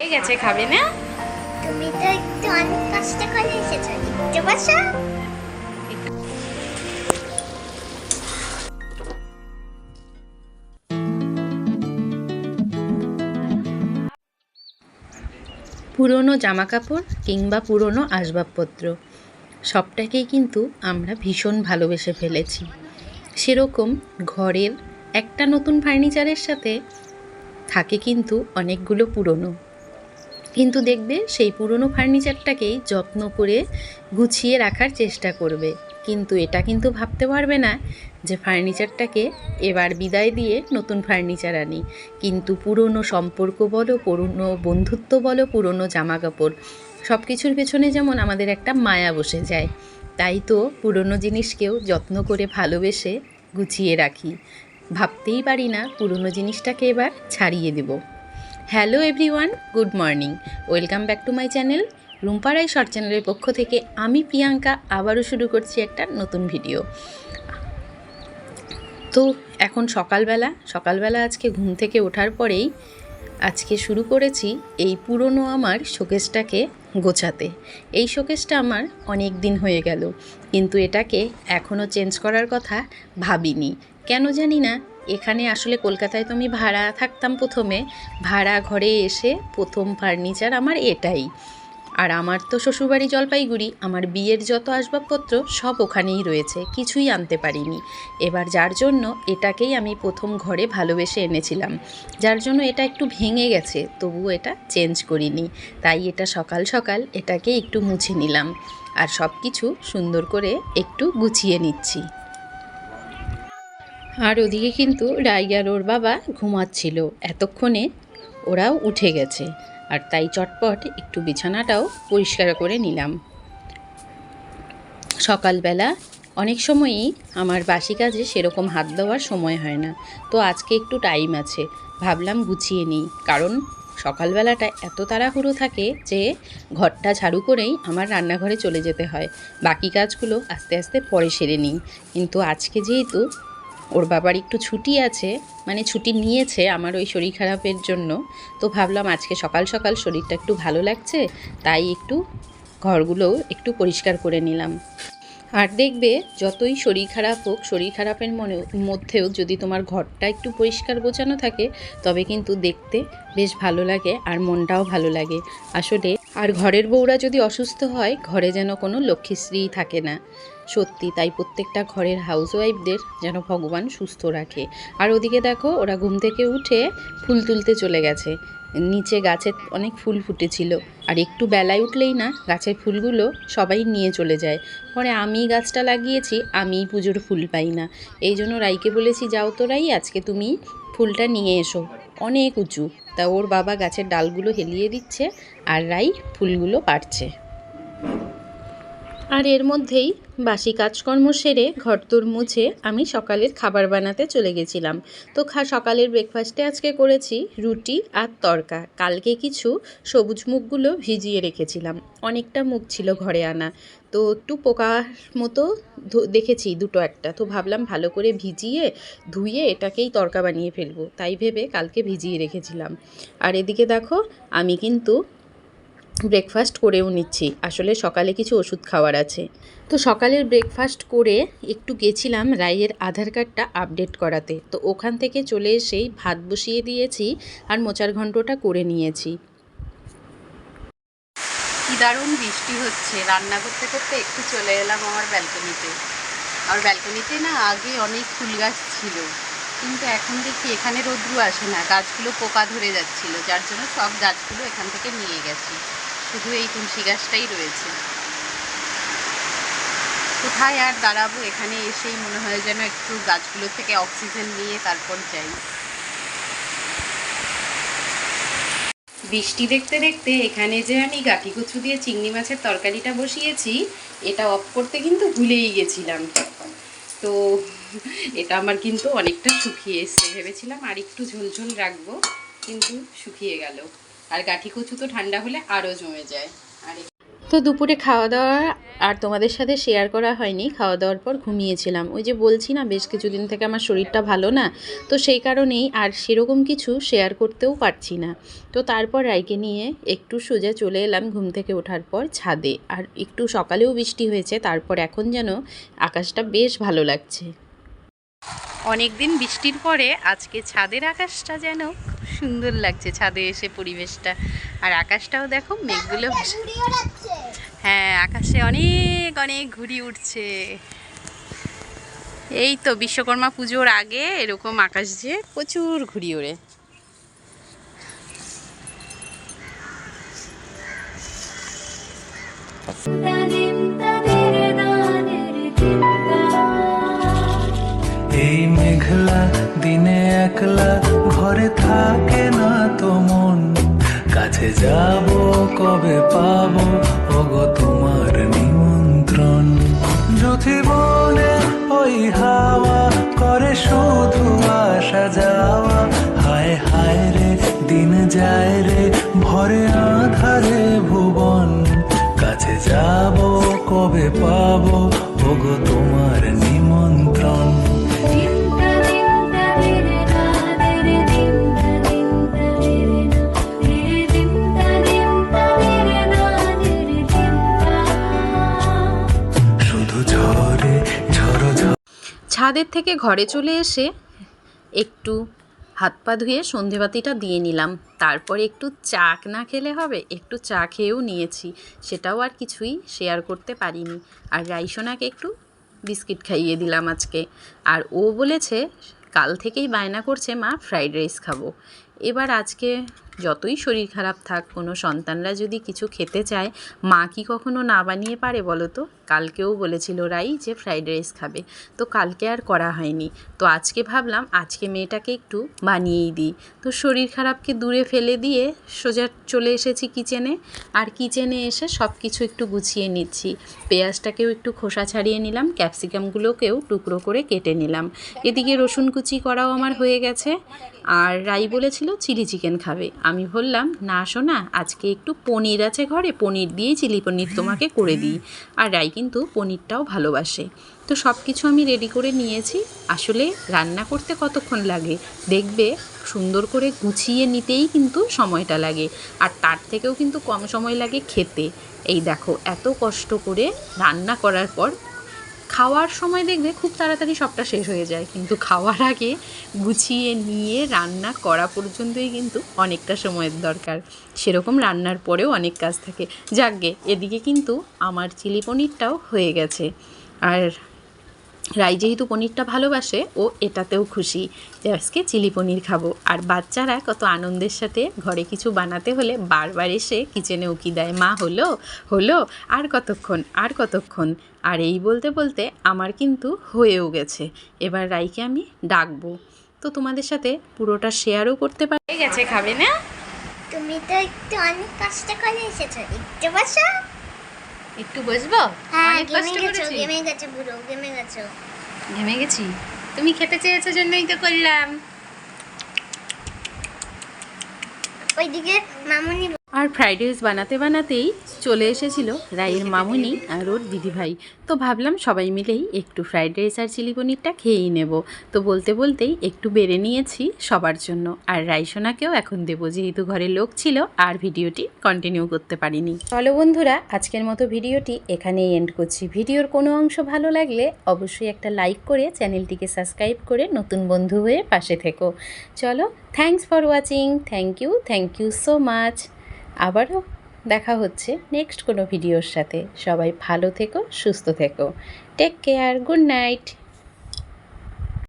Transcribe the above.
ঠিক আছে, খাবে না? তুমি তো একটু অনেক কষ্ট করে এসেছো, একটু বসো। পুরনো জামাকাপড় কিংবা পুরনো আসবাবপত্র সবটাকেই কিন্তু আমরা ভীষণ ভালোবেসে ফেলেছি। সেরকম ঘরের একটা নতুন ফার্নিচারের সাথে থাকে কিন্তু অনেকগুলো পুরনো। কিন্তু দেখবে সেই পুরনো ফার্নিচারটাকেই যত্ন করে গুছিয়ে রাখার চেষ্টা করবে, কিন্তু এটা কিন্তু ভাবতে পারবে না যে ফার্নিচারটাকে এবার বিদায় দিয়ে নতুন ফার্নিচার আনি। কিন্তু পুরনো সম্পর্ক বলো, পুরনো বন্ধুত্ব বলো, পুরনো জামাকাপড়, সব কিছুর পেছনে যেমন আমাদের একটা মায়া বসে যায়। তাই তো পুরনো জিনিসকেও যত্ন করে ভালোবেসে গুছিয়ে রাখি। ভাবতেই পারি না পুরনো জিনিসটাকে এবার ছাড়িয়ে দেব। Hello everyone, good morning, welcome back to my channel. Rumpa Roy short চ্যানেলের পক্ষ থেকে আমি প্রিয়াঙ্কা আবারও শুরু করছি একটা নতুন ভিডিও। তো এখন সকালবেলা আজকে ঘুম থেকে ওঠার পরেই আজকে শুরু করেছি এই পুরনো আমার শোকেসটাকে গোছাতে। এই শোকেসটা আমার অনেক দিন হয়ে গেল, কিন্তু এটাকে এখনও চেঞ্জ করার কথা ভাবিনি। কেন জানি না। এখানে আসলে কলকাতায় তো আমি ভাড়া থাকতাম, প্রথমে ভাড়া ঘরে এসে প্রথম ফার্নিচার আমার এটাই। আর আমার তো শ্বশুরবাড়ি জলপাইগুড়ি, আমার বিয়ের যত আসবাবপত্র সব ওখানেই রয়েছে, কিছুই আনতে পারিনি। এবার যার জন্য এটাকেই আমি প্রথম ঘরে ভালোবেসে এনেছিলাম, যার জন্য এটা একটু ভেঙে গেছে, তবুও এটা চেঞ্জ করিনি। তাই এটা সকাল সকাল এটাকে একটু মুছে নিলাম আর সব কিছু সুন্দর করে একটু গুছিয়ে নিচ্ছি। আর ওদিকে কিন্তু রাইগার ওর বাবা ঘুমাচ্ছিল, এতক্ষণে ওরাও উঠে গেছে। আর তাই চটপট একটু বিছানাটাও পরিষ্কার করে নিলাম। সকালবেলা অনেক সময়ই আমার বাসি কাজে সেরকম হাত দেওয়ার সময় হয় না, তো আজকে একটু টাইম আছে, ভাবলাম গুছিয়ে নিই। কারণ সকালবেলাটা এত তাড়াহুড়ো থাকে যে ঘরটা ঝাড়ু করেই আমার রান্নাঘরে চলে যেতে হয়, বাকি কাজগুলো আস্তে আস্তে পরে সেরে নিই। কিন্তু আজকে যেহেতু ওর বাবার একটু ছুটি আছে, মানে ছুটি নিয়েছে আমার ওই শরীর খারাপের জন্য, তো ভাবলাম আজকে সকাল সকাল শরীরটা একটু ভালো লাগছে, তাই একটু ঘরগুলোও একটু পরিষ্কার করে নিলাম। আর দেখবে যতই শরীর খারাপ হোক, শরীর খারাপের মধ্যেও যদি তোমার ঘরটা একটু পরিষ্কার গোছানো থাকে, তবে কিন্তু দেখতে বেশ ভালো লাগে আর মনটাও ভালো লাগে আসলে। আর ঘরের বউরা যদি অসুস্থ হয়, ঘরে যেন কোনো লক্ষ্মীশ্রী থাকে না। সত্যি তাই প্রত্যেকটা ঘরের হাউসওয়াইফদের যেন ভগবান সুস্থ রাখে। আর ওদিকে দেখো ওরা ঘুম থেকে উঠে ফুল তুলতে চলে গেছে। নিচে গাছে অনেক ফুল ফুটেছিল, আর একটু বেলায় উঠলেই না গাছের ফুলগুলো সবাই নিয়ে চলে যায়। পরে আমি গাছটা লাগিয়েছি, আমি পুজোর ফুল পাই না, এই জন্য রাইকে বলেছি, যাও তো রাই, আজকে তুমি ফুলটা নিয়ে এসো। অনেক উঁচু, তা ওর বাবা গাছের ডালগুলো হেলিয়ে দিচ্ছে আর রাই ফুলগুলো পাড়ছে। আর এর মধ্যেই বাসি কাজকর্ম সেরে ঘরদোর মুছে আমি সকালের খাবার বানাতে চলে গেছিলাম। তো সকালের ব্রেকফাস্টে আজকে করেছি রুটি আর তড়কা। কালকে কিছু সবুজ মুগগুলো ভিজিয়ে রেখেছিলাম, অনেকটা মুগ ছিল ঘরে আনা, তো একটু পোকার মতো দেখেছি দুটো একটা, তো ভাবলাম ভালো করে ভিজিয়ে ধুয়ে এটাকেই তড়কা বানিয়ে ফেলবো, তাই ভেবে কালকে ভিজিয়ে রেখেছিলাম। আর এদিকে দেখো আমি কিন্তু ব্রেকফাস্ট করেও নিচ্ছি, আসলে সকালে কিছু ওষুধ খাওয়ার আছে। তো সকালের ব্রেকফাস্ট করে একটু গেছিলাম রাইয়ের আধার কার্ডটা আপডেট করাতে, তো ওখান থেকে চলে এসেই ভাত বসিয়ে দিয়েছি আর মোচার ঘন্টটা করে নিয়েছি। কি দারুণ বৃষ্টি হচ্ছে, রান্না করতে করতে একটু চলে এলাম আমার ব্যালকনিতে। আর ব্যালকনিতে না আগে অনেক ফুল গাছ ছিল, কিন্তু এখন দেখি এখানে রোদ্রু আসে না, গাছগুলো পোকা ধরে যাচ্ছিল, যার জন্য সব গাছগুলো এখান থেকে নিয়ে গেছি, শুধু এই তুলসী গাছটাই রয়েছে। কোথায় আর দাঁড়াবো, এখানে এসেই মনে হয় যেন একটু গাছগুলো থেকে অক্সিজেন নিয়ে তারপর যাই। বৃষ্টি দেখতে দেখতে এখানে যে আমি গাঁটি কচু দিয়ে চিংড়ি মাছের তরকারিটা বসিয়েছি, এটা অফ করতে কিন্তু ভুলেই গেছিলাম। তো এটা আমার কিন্তু অনেকটা শুকিয়ে এসছে, ভেবেছিলাম আর একটু ঝোলঝোল রাখবো, কিন্তু শুকিয়ে গেল। আর গাঁটি কচু তো ঠান্ডা হলে আরও জমে যায়। আর তো দুপুরে খাওয়া দাওয়া আর তোমাদের সাথে শেয়ার করা হয়নি। খাওয়া দাওয়ার পর ঘুমিয়েছিলাম। ওই যে বলছি না, বেশ কিছুদিন থেকে আমার শরীরটা ভালো না, তো সেই কারণেই আর সেরকম কিছু শেয়ার করতেও পারছি না। তো তারপর রাইকে নিয়ে একটু সোজা চলে এলাম ঘুম থেকে ওঠার পর ছাদে। আর একটু সকালেও বৃষ্টি হয়েছে, তারপর এখন যেন আকাশটা বেশ ভালো লাগছে। অনেক দিন বৃষ্টির পরে আজকে ছাদের আকাশটা যেন খুব সুন্দর লাগছে, ছাদে এসে পরিবেশটা। আর আকাশটাও দেখো, মেঘগুলো হ্যাঁ, আকাশে অনেক অনেক ঘুড়ি উঠছে। এই তো বিশ্বকর্মা পুজোর আগে এরকম আকাশ যে প্রচুর ঘুড়ি ওড়ে। এই মেঘলা দিনে একলা ঘরে থাকে না তো মন, কাছে যাব কবে পাবো ওগো তোমার নিমন্ত্রণ। যুথি বনে ওই হাওয়া করে শুধু আসা যাওয়া, হায় হায় রে দিন যায় রে ভরে আধারে ভুবন, কাছে যাব কবে পাবো ওগো তোমার নিমন্ত্রণ। ছাদের থেকে ঘরে চলে এসে একটু হাত পা ধুয়ে সন্ধেবাতিটা দিয়ে নিলাম। তারপরে একটু চা না খেলে হবে, একটু চা খেয়েও নিয়েছি। সেটাও আর কিছুই শেয়ার করতে পারিনি। আর রাইসোনাকে একটু বিস্কিট খাইয়ে দিলাম আজকে। আর ও বলেছে, কাল থেকেই বায়না করছে মা ফ্রাইড রাইস খাবো। এবার আজকে যতই শরীর খারাপ থাক, কোনো সন্তানরা যদি কিছু খেতে চায়, মা কি কখনো না বানিয়ে পারে বলো তো? কালকেও বলেছিল রাই যে ফ্রাইড রাইস খাবে, তো কালকে আর করা হয়নি। তো আজকে ভাবলাম আজকে মেয়েটাকে একটু বানিয়েই দিই। তো শরীর খারাপকে দূরে ফেলে দিয়ে সোজা চলে এসেছি কিচেনে। আর কিচেনে এসে সব কিছু একটু গুছিয়ে নিচ্ছি। পেঁয়াজটাকেও একটু খোসা ছাড়িয়ে নিলাম, ক্যাপসিকামগুলোকেও টুকরো করে কেটে নিলাম। এদিকে রসুন কুচি করাও আমার হয়ে গেছে। আর রাই বলেছিল চিলি চিকেন খাবে। আমি বললাম না সোনা, আজকে একটু পনির আছে ঘরে, পনির দিয়েই চিলি পনির তোমাকে করে দিই। আর রাই কিন্তু পনিরটাও ভালোবাসে। তো সব কিছু আমি রেডি করে নিয়েছি। আসলে রান্না করতে কতক্ষণ লাগে দেখবে, সুন্দর করে গুছিয়ে নিতেই কিন্তু সময়টা লাগে। আর তার থেকেও কিন্তু কম সময় লাগে খেতে। এই দেখো, এত কষ্ট করে রান্না করার পর খাওয়ার সময় দেখবে খুব তাড়াতাড়ি সবটা শেষ হয়ে যায়, কিন্তু খাওয়ার আগে গুছিয়ে নিয়ে রান্না করা পর্যন্তই কিন্তু অনেকটা সময়ের দরকার। সেরকম রান্নার পরেও অনেক কাজ থাকে। যাকগে, এদিকে কিন্তু আমার চিলি পনিরটাও হয়ে গেছে। আর রাই যেহেতু পনিরটা ভালোবাসে, ও এটাতেও খুশি যে আজকে চিলি পনির খাবো। আর বাচ্চারা কত আনন্দের সাথে ঘরে কিছু বানাতে হলে বারবার এসে কিচেনে উকি দেয়, মা হলো হলো, আর কতক্ষণ আর কতক্ষণ। আর এই বলতে বলতে আমার কিন্তু হয়েও গেছে। এবার রাইকে আমি ডাকবো, তো তোমাদের সাথে পুরোটা শেয়ারও করতে পারে গেছে। খাবে না? তুমি তো একটু অনেক কষ্ট করে এসেছো, একটু বসো। একটু বসবো? হ্যাঁ, অনেক কষ্ট করেছি। ঘেমে গেছো পুরো, ঘেমে গেছো। ঘেমে গেছি? তুমি খেতে চেয়েছো জন্যই তো করলাম। ওইদিকে মামুনি আর ফ্রাইড রাইস বানাতে বানাতেই চলে এসেছিল রাইয়ের মামুনি আর ওর দিদিভাই। তো ভাবলাম সবাই মিলেই একটু ফ্রাইড রাইস আর চিলি পনিরটা খেয়েই নেব। তো বলতে বলতেই একটু বেড়ে নিয়েছি সবার জন্য। আর রাইসোনাকেও এখন দেবো, যেহেতু ঘরে লোক ছিল আর ভিডিওটি কন্টিনিউ করতে পারিনি। চলো বন্ধুরা, আজকের মতো ভিডিওটি এখানেই এন্ড করছি। ভিডিওর কোনো অংশ ভালো লাগলে অবশ্যই একটা লাইক করে চ্যানেলটিকে সাবস্ক্রাইব করে নতুন বন্ধু হয়ে পাশে থেকো। চলো, thanks for watching. Thank you so much. আবারও দেখা হচ্ছে নেক্সট কোনো ভিডিওর সাথে। সবাই ভালো থেকো, সুস্থ থেকো। Take care, good night.